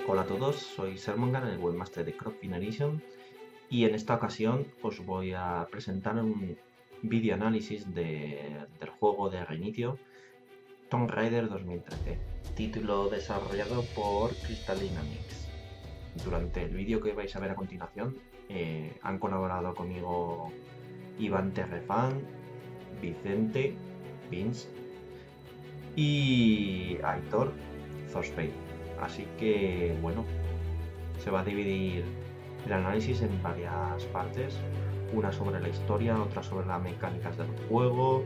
Hola a todos, soy Sermongan, el webmaster de Crossfit Edition, y en esta ocasión os voy a presentar un vídeo análisis del juego de reinicio Tomb Raider 2013, título desarrollado por Crystal Dynamics. Durante el vídeo que vais a ver a continuación han colaborado conmigo Iván Terrefan, Vicente, Vince y Aitor Zospay. Así que bueno, se va a dividir el análisis en varias partes, una sobre la historia, otra sobre las mecánicas del juego,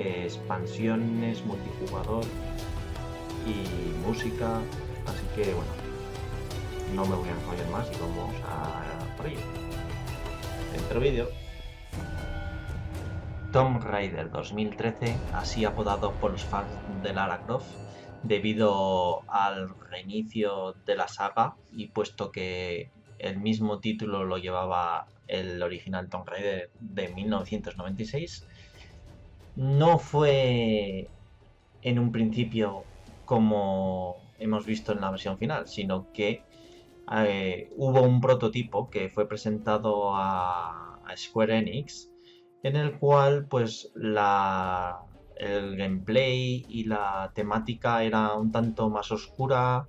expansiones, multijugador y música. Así que bueno, no me voy a enrollar más y vamos a por ello. Dentro vídeo. Tomb Raider 2013, así apodado por los fans de Lara Croft, debido al reinicio de la saga y puesto que el mismo título lo llevaba el original Tomb Raider de 1996, no fue en un principio como hemos visto en la versión final, sino que hubo un prototipo que fue presentado a Square Enix en el cual pues el gameplay y la temática era un tanto más oscura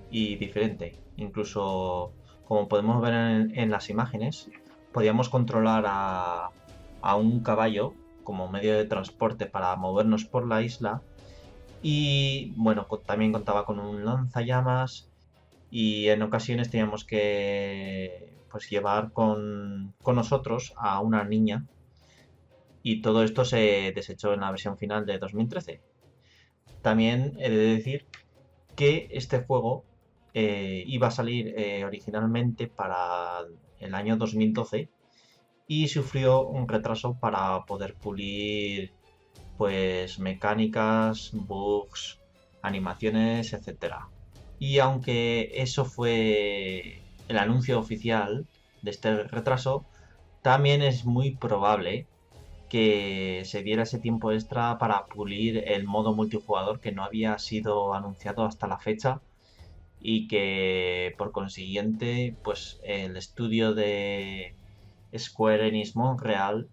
y diferente. Incluso como podemos ver en las imágenes, podíamos controlar a un caballo como medio de transporte para movernos por la isla y bueno, también contaba con un lanzallamas y en ocasiones teníamos que pues llevar con nosotros a una niña y todo esto se desechó en la versión final de 2013. También he de decir que este juego iba a salir originalmente para el año 2012 y sufrió un retraso para poder pulir pues mecánicas, bugs, animaciones, etcétera. Y aunque eso fue el anuncio oficial de este retraso, también es muy probable que se diera ese tiempo extra para pulir el modo multijugador que no había sido anunciado hasta la fecha y que por consiguiente pues el estudio de Square Enix Montreal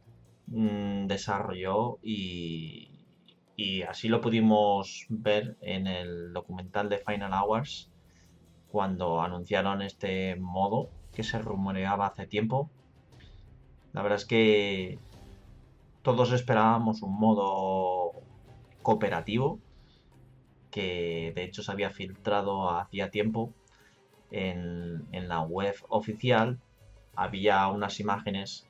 desarrolló y así lo pudimos ver en el documental de Final Hours cuando anunciaron este modo que se rumoreaba hace tiempo. La verdad es que todos esperábamos un modo cooperativo que de hecho se había filtrado hacía tiempo en la web oficial. Había unas imágenes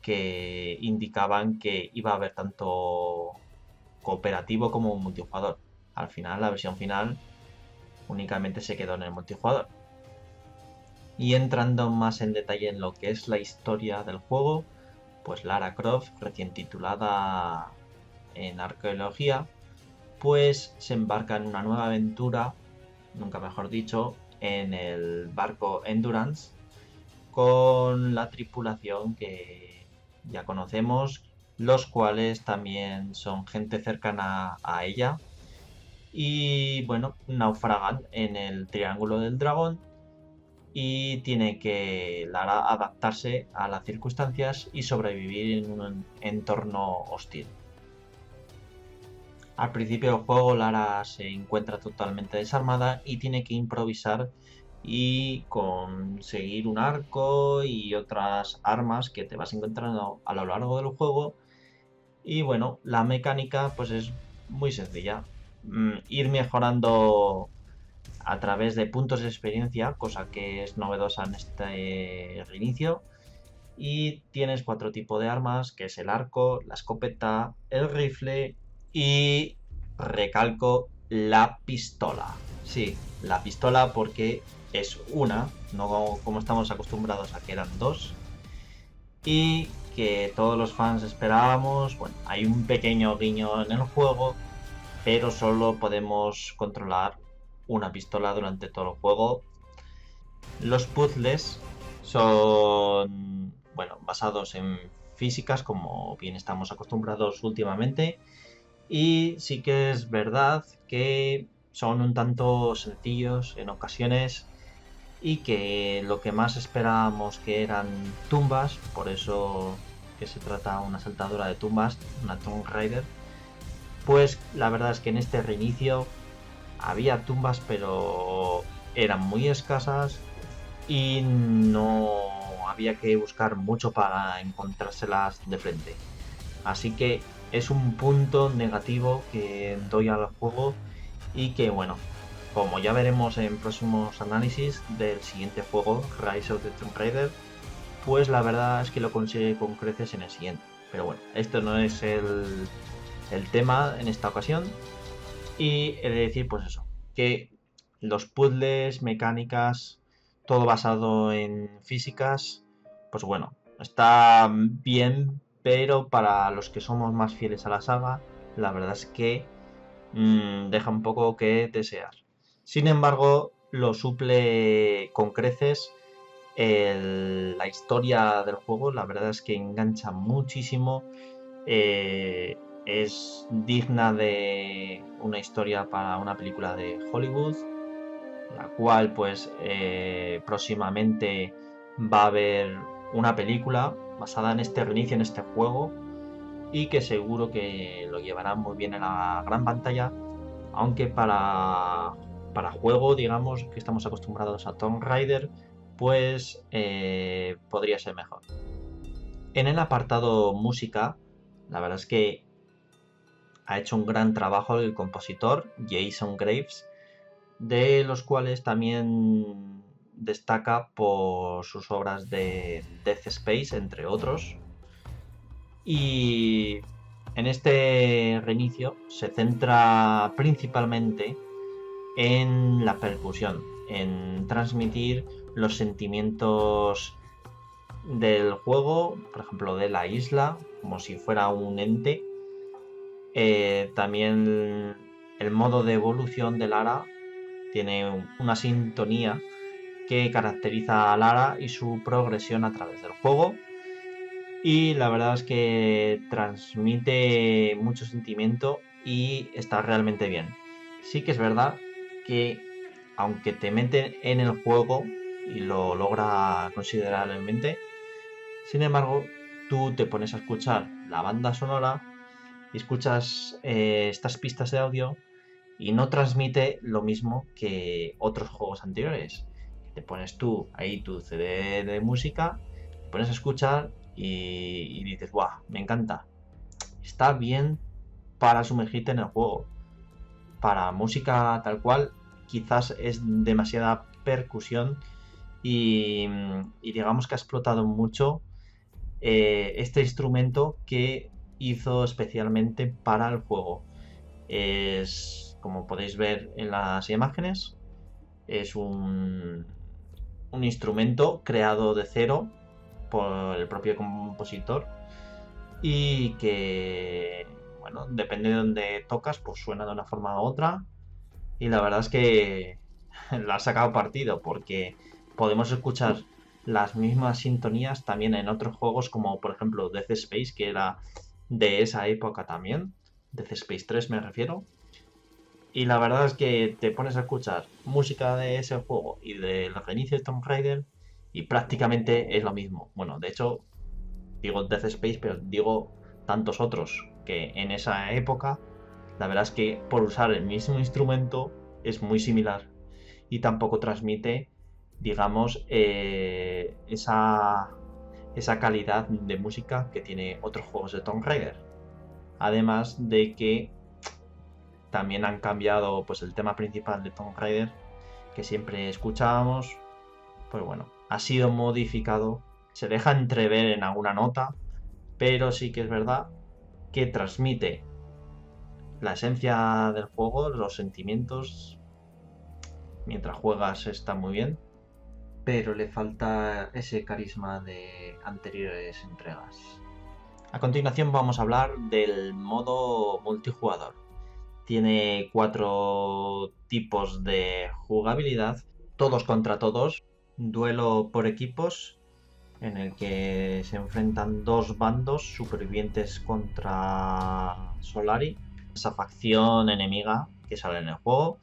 que indicaban que iba a haber tanto cooperativo como multijugador. Al final, la versión final únicamente se quedó en el multijugador. Y entrando más en detalle en lo que es la historia del juego, pues Lara Croft, recién titulada en arqueología, pues se embarca en una nueva aventura, nunca mejor dicho, en el barco Endurance, con la tripulación que ya conocemos, los cuales también son gente cercana a ella. Y bueno, naufragan en el Triángulo del Dragón y tiene que Lara adaptarse a las circunstancias y sobrevivir en un entorno hostil. Al principio del juego Lara se encuentra totalmente desarmada y tiene que improvisar y conseguir un arco y otras armas que te vas encontrando a lo largo del juego. Y bueno, la mecánica pues es muy sencilla. Ir mejorando a través de puntos de experiencia, cosa que es novedosa en este reinicio. Y tienes cuatro tipos de armas, que es el arco, la escopeta, el rifle y recalco la pistola. Sí, la pistola porque es una, no como estamos acostumbrados a que eran dos. Y que todos los fans esperábamos. Bueno, hay un pequeño guiño en el juego, pero solo podemos controlar una pistola durante todo el juego. Los puzzles son, bueno, basados en físicas, como bien estamos acostumbrados últimamente. Y sí que es verdad que son un tanto sencillos en ocasiones y que lo que más esperábamos que eran tumbas, por eso que se trata una saltadora de tumbas, una Tomb Raider, pues la verdad es que en este reinicio había tumbas pero eran muy escasas y no había que buscar mucho para encontrárselas de frente. Así que es un punto negativo que doy al juego y que bueno, como ya veremos en próximos análisis del siguiente juego, Rise of the Tomb Raider, pues la verdad es que lo consigue con creces en el siguiente. Pero bueno, esto no es el tema en esta ocasión. Y he de decir, pues eso, que los puzzles, mecánicas, todo basado en físicas, pues bueno, está bien, pero para los que somos más fieles a la saga, la verdad es que deja un poco que desear. Sin embargo, lo suple con creces la historia del juego, la verdad es que engancha muchísimo. eh, es digna de una historia para una película de Hollywood, la cual pues próximamente va a haber una película basada en este reinicio, en este juego, y que seguro que lo llevarán muy bien en la gran pantalla, aunque para juego, digamos, que estamos acostumbrados a Tomb Raider, pues podría ser mejor. En el apartado música, la verdad es que ha hecho un gran trabajo el compositor Jason Graves, de los cuales también destaca por sus obras de Death Space, entre otros. Y en este reinicio se centra principalmente en la percusión, en transmitir los sentimientos del juego, por ejemplo, de la isla, como si fuera un ente. También el modo de evolución de Lara tiene una sintonía que caracteriza a Lara y su progresión a través del juego. Y la verdad es que transmite mucho sentimiento y está realmente bien. Sí que es verdad que aunque te mete en el juego y lo logra considerablemente, sin embargo, tú te pones a escuchar la banda sonora y escuchas estas pistas de audio y no transmite lo mismo que otros juegos anteriores. Te pones tú ahí tu CD de música, te pones a escuchar y dices, ¡guau! Me encanta. Está bien para sumergirte en el juego. Para música tal cual, quizás es demasiada percusión y digamos que ha explotado mucho este instrumento que hizo especialmente para el juego. Es, como podéis ver en las imágenes, es un instrumento creado de cero por el propio compositor y que, bueno, depende de donde tocas, pues suena de una forma u otra. Y la verdad es que la ha sacado partido porque podemos escuchar las mismas sintonías también en otros juegos como por ejemplo Death Space, que era de esa época también. Death Space 3 me refiero. Y la verdad es que te pones a escuchar música de ese juego y del reinicio de Tomb Raider y prácticamente es lo mismo. Bueno, de hecho, digo Death Space, pero digo tantos otros que en esa época, la verdad es que por usar el mismo instrumento es muy similar y tampoco transmite, digamos, esa calidad de música que tiene otros juegos de Tomb Raider. Además de que también han cambiado pues el tema principal de Tomb Raider que siempre escuchábamos, pues bueno, ha sido modificado, se deja entrever en alguna nota, pero sí que es verdad que transmite la esencia del juego, los sentimientos, mientras juegas está muy bien, pero le falta ese carisma de anteriores entregas. A continuación vamos a hablar del modo multijugador. Tiene 4 tipos de jugabilidad, todos contra todos, duelo por equipos, en el que se enfrentan dos bandos supervivientes contra Solari, esa facción enemiga que sale en el juego.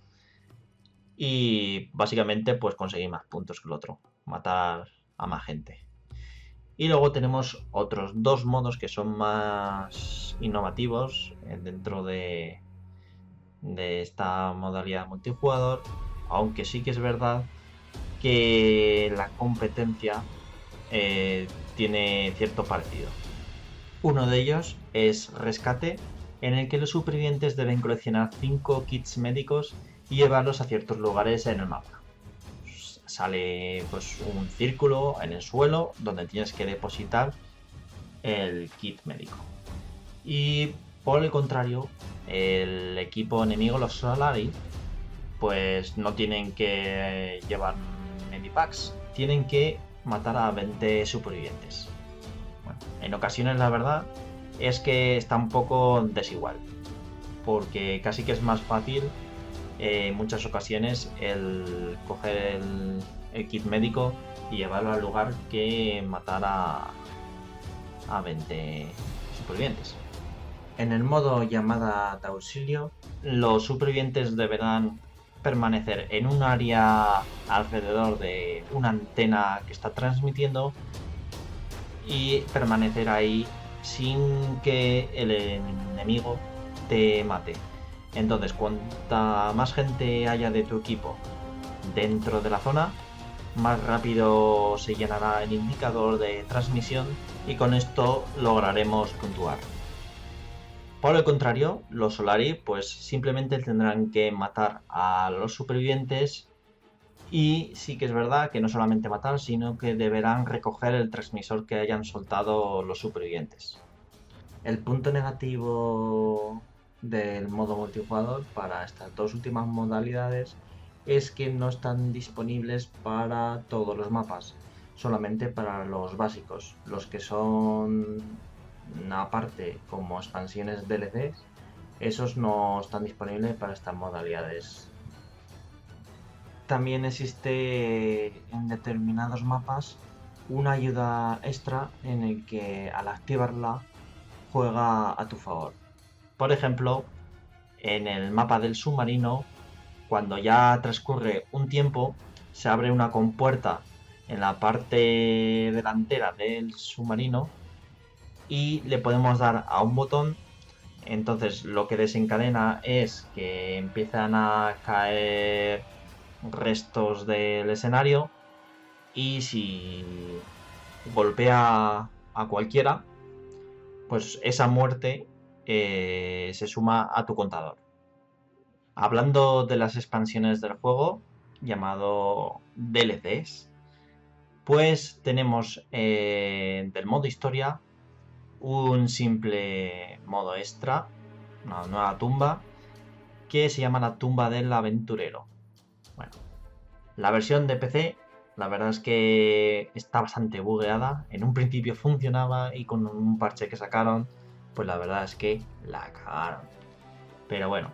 y básicamente pues conseguir más puntos que el otro, matar a más gente. Y luego tenemos otros dos modos que son más innovativos dentro de esta modalidad multijugador, aunque sí que es verdad que la competencia tiene cierto parecido. Uno de ellos es Rescate, en el que los supervivientes deben coleccionar 5 kits médicos y llevarlos a ciertos lugares en el mapa. Sale pues un círculo en el suelo donde tienes que depositar el kit médico. Y por el contrario, el equipo enemigo, los Solari, pues no tienen que llevar medipacks, tienen que matar a 20 supervivientes. Bueno, en ocasiones la verdad es que está un poco desigual, porque casi que es más fácil en muchas ocasiones el coger el kit médico y llevarlo al lugar que matar a 20 supervivientes. En el modo llamada de auxilio, los supervivientes deberán permanecer en un área alrededor de una antena que está transmitiendo y permanecer ahí sin que el enemigo te mate. Entonces, cuanta más gente haya de tu equipo dentro de la zona, más rápido se llenará el indicador de transmisión y con esto lograremos puntuar. Por el contrario, los Solari pues simplemente tendrán que matar a los supervivientes y sí que es verdad que no solamente matar, sino que deberán recoger el transmisor que hayan soltado los supervivientes. El punto negativo del modo multijugador para estas dos últimas modalidades es que no están disponibles para todos los mapas, solamente para los básicos, los que son aparte como expansiones DLCs, esos no están disponibles para estas modalidades. También existe en determinados mapas una ayuda extra en el que al activarla juega a tu favor. Por ejemplo, en el mapa del submarino, cuando ya transcurre un tiempo, se abre una compuerta en la parte delantera del submarino y le podemos dar a un botón. Entonces lo que desencadena es que empiezan a caer restos del escenario y si golpea a cualquiera, pues esa muerte se suma a tu contador. Hablando de las expansiones del juego, llamado DLCs, pues tenemos del modo historia un simple modo extra, una nueva tumba, que se llama la tumba del aventurero. Bueno, la versión de PC, la verdad es que está bastante bugueada. En un principio funcionaba y con un parche que sacaron, pues la verdad es que la cagaron. Pero bueno,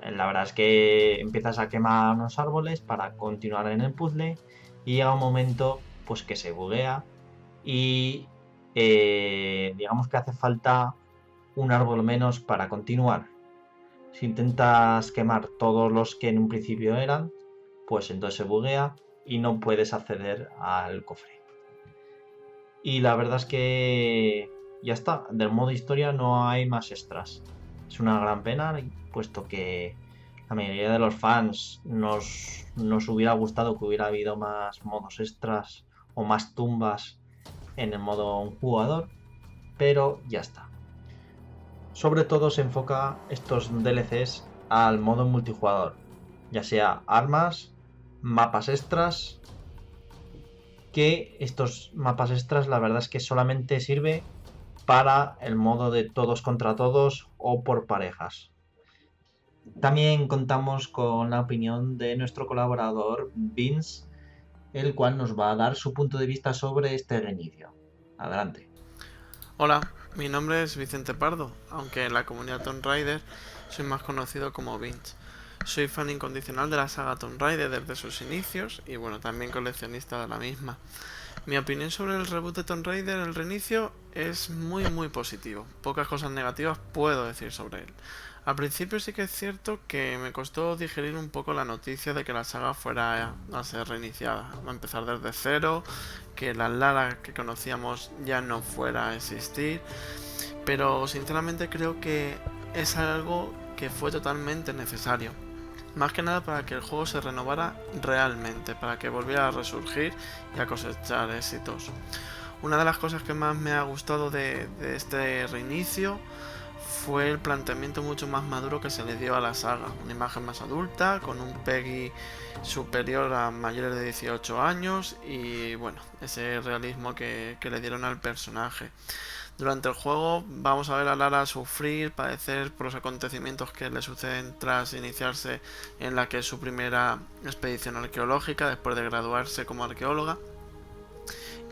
la verdad es que empiezas a quemar unos árboles para continuar en el puzzle y llega un momento pues que se buguea y digamos que hace falta un árbol menos para continuar. Si intentas quemar todos los que en un principio eran, pues entonces se buguea y no puedes acceder al cofre. Y la verdad es que ya está, del modo historia no hay más extras. Es una gran pena, puesto que la mayoría de los fans nos hubiera gustado que hubiera habido más modos extras o más tumbas en el modo un jugador, pero ya está. Sobre todo se enfoca estos DLCs al modo multijugador, ya sea armas, mapas extras, que estos mapas extras la verdad es que solamente sirve para el modo de todos contra todos o por parejas. También contamos con la opinión de nuestro colaborador Vince, el cual nos va a dar su punto de vista sobre este reinicio. Adelante. Hola, mi nombre es Vicente Pardo, aunque en la comunidad Tomb Raider soy más conocido como Vince. Soy fan incondicional de la saga Tomb Raider desde sus inicios y bueno, también coleccionista de la misma. Mi opinión sobre el reboot de Tomb Raider, el reinicio, es muy positivo. Pocas cosas negativas puedo decir sobre él. Al principio sí que es cierto que me costó digerir un poco la noticia de que la saga fuera a ser reiniciada, a empezar desde cero, que la Lara que conocíamos ya no fuera a existir, pero sinceramente creo que es algo que fue totalmente necesario. Más que nada para que el juego se renovara realmente, para que volviera a resurgir y a cosechar éxitos. Una de las cosas que más me ha gustado de este reinicio fue el planteamiento mucho más maduro que se le dio a la saga. Una imagen más adulta, con un PEGI superior a mayores de 18 años y bueno, ese realismo que le dieron al personaje. Durante el juego vamos a ver a Lara sufrir, padecer por los acontecimientos que le suceden tras iniciarse en la que es su primera expedición arqueológica después de graduarse como arqueóloga.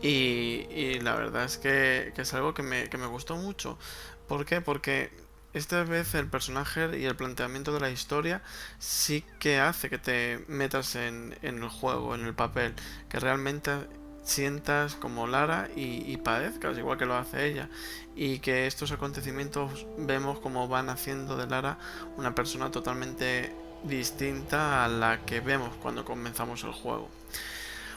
Y la verdad es que es algo que me gustó mucho. ¿Por qué? Porque esta vez el personaje y el planteamiento de la historia sí que hace que te metas en el juego, en el papel, que realmente sientas como Lara y padezcas igual que lo hace ella, y que estos acontecimientos vemos como van haciendo de Lara una persona totalmente distinta a la que vemos cuando comenzamos el juego.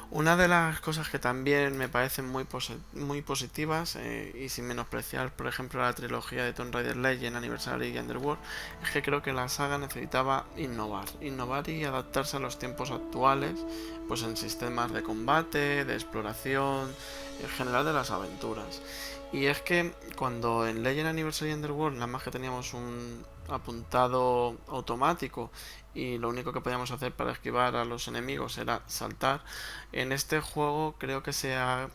Una de las cosas que también me parecen muy positivas, y sin menospreciar, por ejemplo, la trilogía de Tomb Raider Legend, Anniversary y Underworld, es que creo que la saga necesitaba innovar y adaptarse a los tiempos actuales, pues en sistemas de combate, de exploración, en general de las aventuras. Y es que cuando en Legend, Anniversary y Underworld nada más que teníamos un apuntado automático y lo único que podíamos hacer para esquivar a los enemigos era saltar, en este juego creo que se ha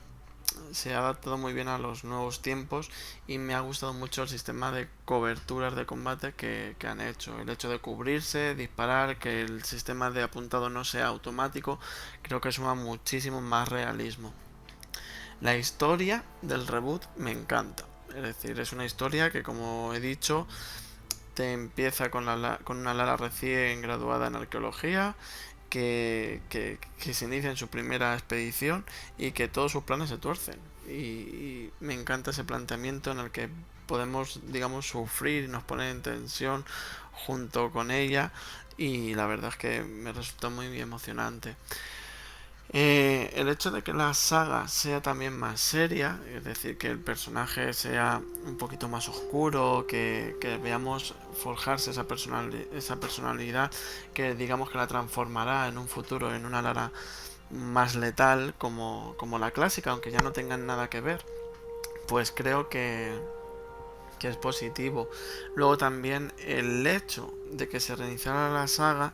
adaptado muy bien a los nuevos tiempos y me ha gustado mucho el sistema de coberturas de combate que han hecho. El hecho de cubrirse, disparar, que el sistema de apuntado no sea automático, creo que suma muchísimo más realismo. La historia del reboot me encanta. Es decir, es una historia que, como he dicho, te empieza con una Lara recién graduada en arqueología, que se inicia en su primera expedición y que todos sus planes se tuercen. Y me encanta ese planteamiento en el que podemos, digamos, sufrir y nos pone en tensión junto con ella, y la verdad es que me resulta muy emocionante. El hecho de que la saga sea también más seria, es decir, que el personaje sea un poquito más oscuro, que veamos forjarse esa personalidad que digamos que la transformará en un futuro en una Lara más letal como la clásica, aunque ya no tengan nada que ver, pues creo que es positivo. Luego también el hecho de que se reiniciara la saga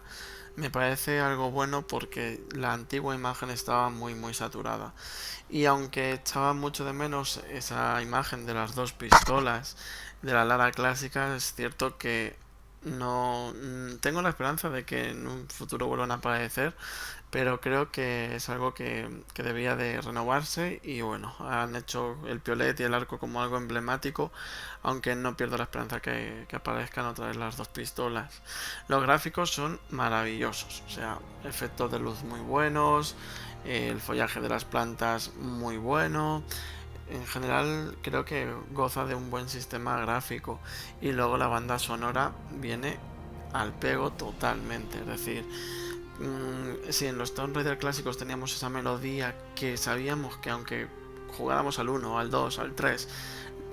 me parece algo bueno porque la antigua imagen estaba muy saturada. Y aunque echaba mucho de menos esa imagen de las dos pistolas de la Lara clásica, es cierto que no tengo la esperanza de que en un futuro vuelvan a aparecer, pero creo que es algo que debía de renovarse y bueno, han hecho el piolet y el arco como algo emblemático, aunque no pierdo la esperanza que aparezcan otra vez las dos pistolas. Los gráficos son maravillosos, o sea, efectos de luz muy buenos, el follaje de las plantas muy bueno. En general creo que goza de un buen sistema gráfico, y luego la banda sonora viene al pego totalmente, es decir, si en los Tomb Raider clásicos teníamos esa melodía que sabíamos que aunque jugáramos al 1, al 2, al 3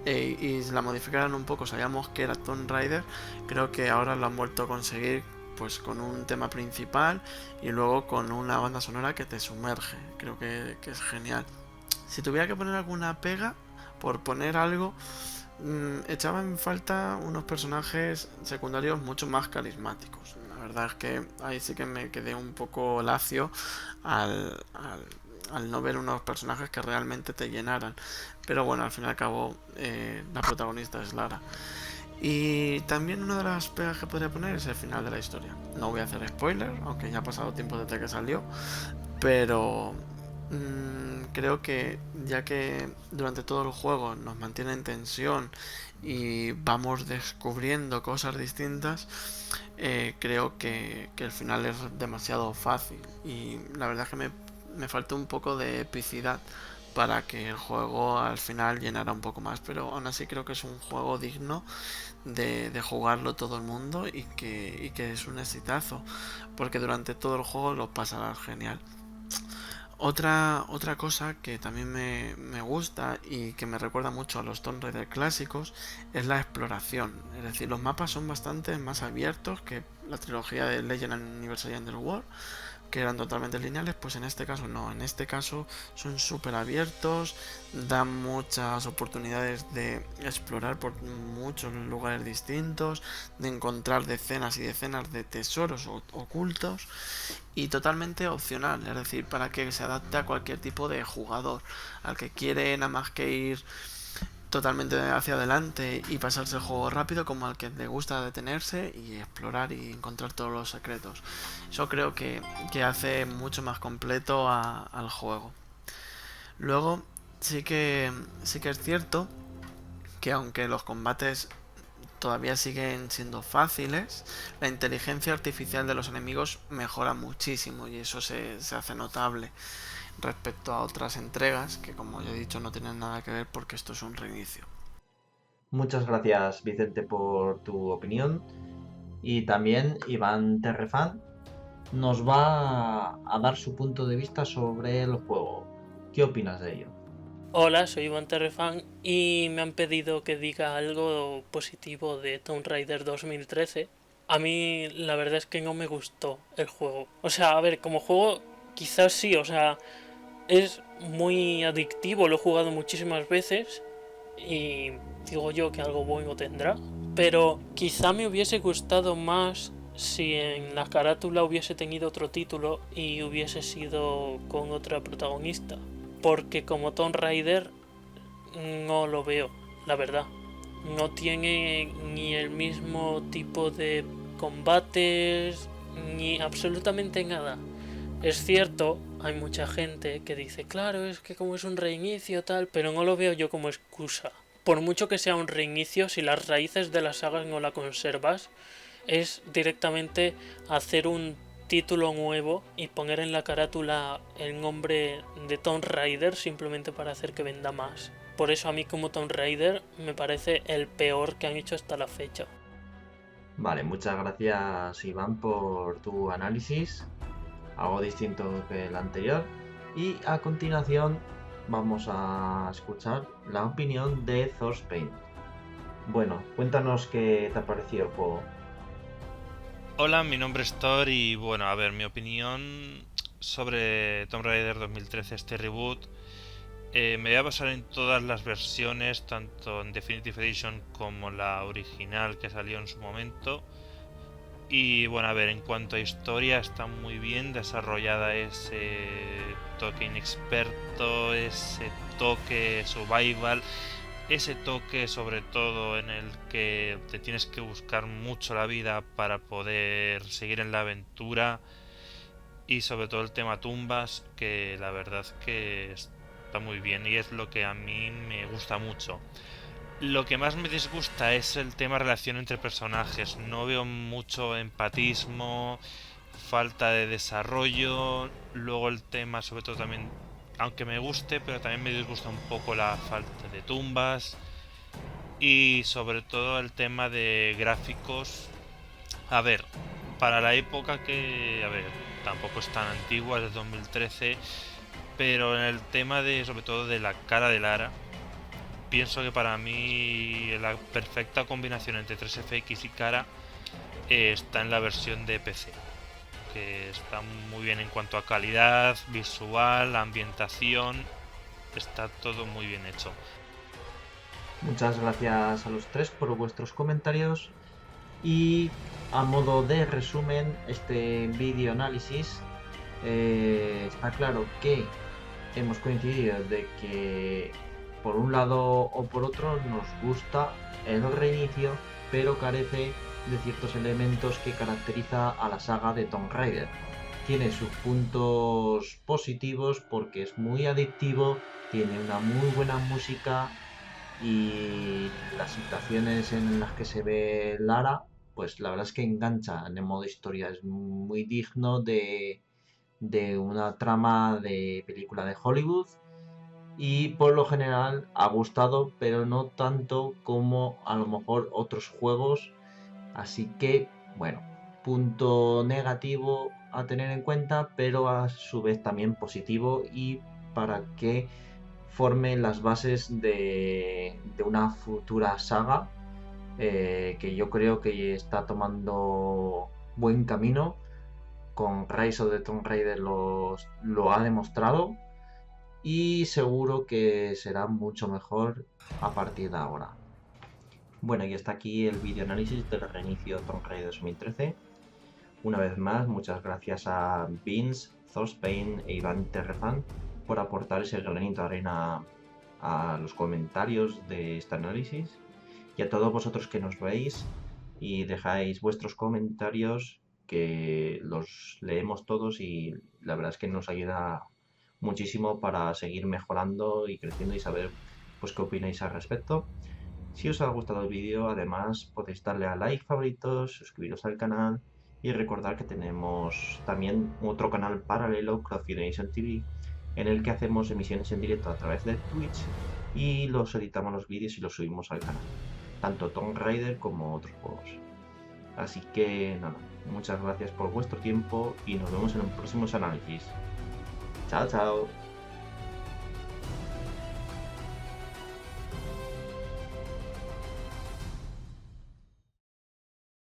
y la modificaran un poco, sabíamos que era Tomb Raider, creo que ahora lo han vuelto a conseguir, pues con un tema principal y luego con una banda sonora que te sumerge. Creo que es genial. Si tuviera que poner alguna pega, por poner algo, echaba en falta unos personajes secundarios mucho más carismáticos. La verdad es que ahí sí que me quedé un poco lacio al no ver unos personajes que realmente te llenaran. Pero bueno, al fin y al cabo, la protagonista es Lara. Y también una de las pegas que podría poner es el final de la historia. No voy a hacer spoiler, aunque ya ha pasado tiempo desde que salió, pero creo que ya que durante todo el juego nos mantiene en tensión y vamos descubriendo cosas distintas, creo que el final es demasiado fácil y la verdad es que me falta un poco de epicidad para que el juego al final llenara un poco más, pero aún así creo que es un juego digno de jugarlo todo el mundo y que es un exitazo, porque durante todo el juego lo pasarás genial. Otra cosa que también me gusta y que me recuerda mucho a los Tomb Raider clásicos es la exploración. Es decir, los mapas son bastante más abiertos que la trilogía de Legend Anniversary Underworld, que eran totalmente lineales, pues en este caso no. En este caso son súper abiertos, dan muchas oportunidades de explorar por muchos lugares distintos, de encontrar decenas y decenas de tesoros ocultos y totalmente opcional, es decir, para que se adapte a cualquier tipo de jugador, al que quiere nada más que ir totalmente hacia adelante y pasarse el juego rápido, como al que le gusta detenerse y explorar y encontrar todos los secretos. Eso creo que hace mucho más completo al juego. Luego sí que es cierto que aunque los combates todavía siguen siendo fáciles, la inteligencia artificial de los enemigos mejora muchísimo y eso se hace notable respecto a otras entregas que, como ya he dicho, no tienen nada que ver porque esto es un reinicio. Muchas gracias, Vicente, por tu opinión. Y también Iván Terrefan nos va a dar su punto de vista sobre el juego. ¿Qué opinas de ello? Hola, soy Iván Terrefan y me han pedido que diga algo positivo de Tomb Raider 2013. A mí la verdad es que no me gustó el juego. O sea, a ver, como juego quizás sí, o sea, es muy adictivo, lo he jugado muchísimas veces y digo yo que algo bueno tendrá. Pero quizá me hubiese gustado más si en la carátula hubiese tenido otro título y hubiese sido con otra protagonista. Porque como Tomb Raider no lo veo, la verdad. No tiene ni el mismo tipo de combates, ni absolutamente nada. Es cierto, hay mucha gente que dice, claro, es que como es un reinicio tal, pero no lo veo yo como excusa. Por mucho que sea un reinicio, si las raíces de la saga no la conservas, es directamente hacer un título nuevo y poner en la carátula el nombre de Tomb Raider simplemente para hacer que venda más. Por eso a mí como Tomb Raider me parece el peor que han hecho hasta la fecha. Vale, muchas gracias, Iván, por tu análisis, algo distinto que el anterior. Y a continuación vamos a escuchar la opinión de Thorspain. Bueno, cuéntanos qué te ha parecido el juego. Hola, mi nombre es Thor y bueno, a ver, mi opinión sobre Tomb Raider 2013, este reboot, me voy a basar en todas las versiones, tanto en Definitive Edition como la original que salió en su momento. Y bueno, a ver, en cuanto a historia, está muy bien desarrollada ese toque inexperto, ese toque survival, ese toque sobre todo en el que te tienes que buscar mucho la vida para poder seguir en la aventura y sobre todo el tema tumbas, que la verdad que está muy bien y es lo que a mí me gusta mucho. Lo que más me disgusta es el tema relación entre personajes. No veo mucho empatismo, falta de desarrollo. Luego el tema, sobre todo también, aunque me guste, pero también me disgusta un poco la falta de tumbas. Y sobre todo el tema de gráficos. A ver, para la época que, a ver, tampoco es tan antigua, es de 2013, pero en el tema de, sobre todo de la cara de Lara, pienso que para mí la perfecta combinación entre 3FX y cara está en la versión de PC, que está muy bien en cuanto a calidad, visual, ambientación, está todo muy bien hecho. Muchas gracias a los tres por vuestros comentarios. Y a modo de resumen, este vídeo análisis, está claro que hemos coincidido de que por un lado o por otro nos gusta el reinicio, pero carece de ciertos elementos que caracteriza a la saga de Tomb Raider. Tiene sus puntos positivos porque es muy adictivo, tiene una muy buena música y las situaciones en las que se ve Lara, pues la verdad es que engancha en el modo historia, es muy digno de una trama de película de Hollywood y por lo general ha gustado, pero no tanto como a lo mejor otros juegos. Así que, bueno, punto negativo a tener en cuenta, pero a su vez también positivo, y para que forme las bases de una futura saga que yo creo que está tomando buen camino. Con Rise of the Tomb Raider lo ha demostrado, y seguro que será mucho mejor a partir de ahora. Bueno, y hasta aquí el video análisis del reinicio Tomb Raider 2013. Una vez más, muchas gracias a Vince, Thorstein e Iván Terrefan por aportar ese granito de arena a los comentarios de este análisis, y a todos vosotros que nos veis y dejáis vuestros comentarios, que los leemos todos y la verdad es que nos ayuda muchísimo para seguir mejorando y creciendo y saber pues qué opináis al respecto. Si os ha gustado el vídeo, además podéis darle a like, favoritos, suscribiros al canal y recordar que tenemos también otro canal paralelo, Cloudfination TV, en el que hacemos emisiones en directo a través de Twitch y los editamos los vídeos y los subimos al canal, tanto Tomb Raider como otros juegos. Así que nada, muchas gracias por vuestro tiempo y nos vemos en los próximos análisis. Chao, chao.